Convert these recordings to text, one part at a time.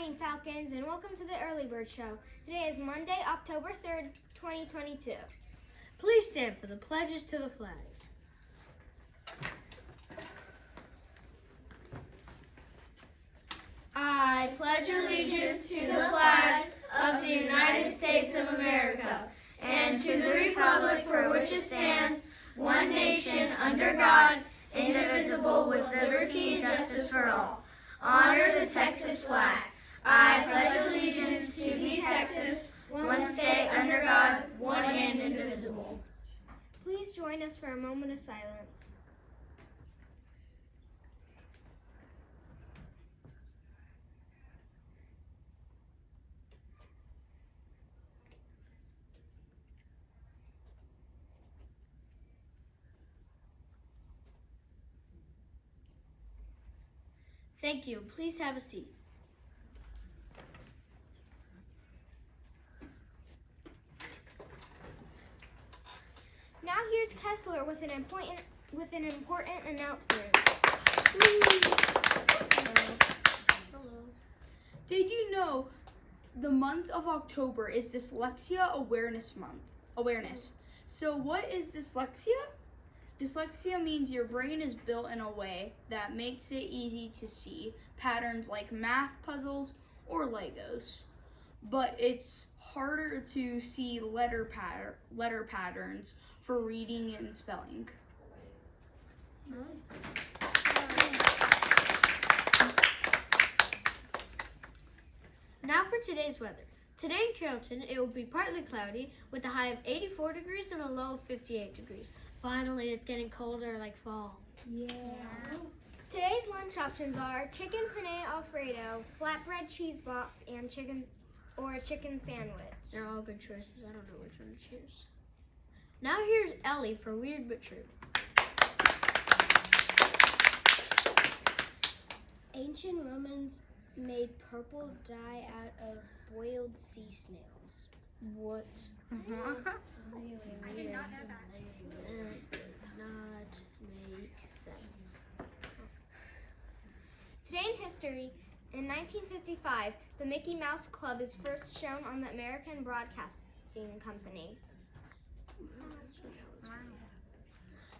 morning, Falcons, and welcome to the Early Bird Show. Today is Monday, October 3rd, 2022. Please stand for the pledges to the flags. I pledge allegiance to the flag of the United States of America and to the republic for which it stands, one nation, under God, indivisible, with liberty and justice for all. Honor the Texas flag. I pledge allegiance to the Texas, one state under God, one and indivisible. Please join us for a moment of silence. Thank you. Please have a seat. Now here's Kessler with an important announcement. Hello. Did you know the month of October is Dyslexia Awareness Month? So what is dyslexia? Dyslexia means your brain is built in a way that makes it easy to see patterns like math puzzles or Legos, but it's harder to see letter patterns for reading and spelling. Now for today's weather. Today in Carrollton, it will be partly cloudy with a high of 84 degrees and a low of 58 degrees. Finally, it's getting colder like fall. Yeah. Today's lunch options are chicken penne alfredo, flatbread cheese box, and chicken sandwich. They're all good choices. I don't know which one to choose. Now here's Ellie for Weird But True. Ancient Romans made purple dye out of boiled sea snails. What? Really I did not know that. That does not make sense. Today in history, in 1955, the Mickey Mouse Club is first shown on the American Broadcasting Company.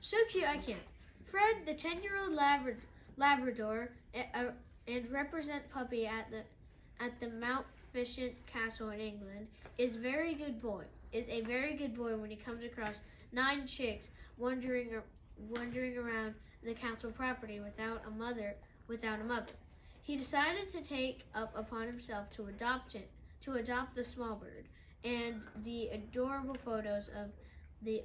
So cute, I can't. Fred, the 10-year-old Labrador and represent puppy at the Mount Fitchett Castle in England, is a very good boy when he comes across 9 chicks wandering around the castle property without a mother. He decided to take up upon himself to adopt the small bird, and the adorable photos of the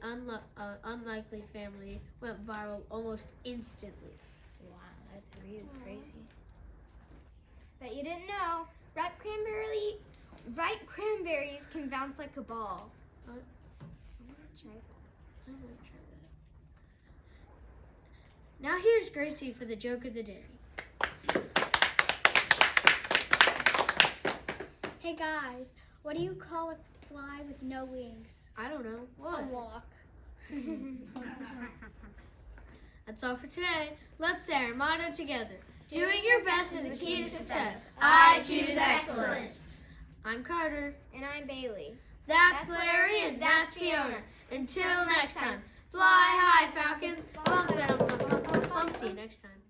unlikely family went viral almost instantly. Wow, that's really crazy. Bet you didn't know, ripe cranberries can bounce like a ball. I'm gonna try that. Now here's Gracie for the joke of the day. Hey guys, what do you call a fly with no wings? I don't know. What? A walk. That's all for today. Let's say our motto together. Doing your best is the key to success. I choose excellence. I'm Carter. And I'm Bailey. That's Larry and that's Fiona. Until next time, fly high, Falcons. Bump, bump, bump, bump, bump. See you next time.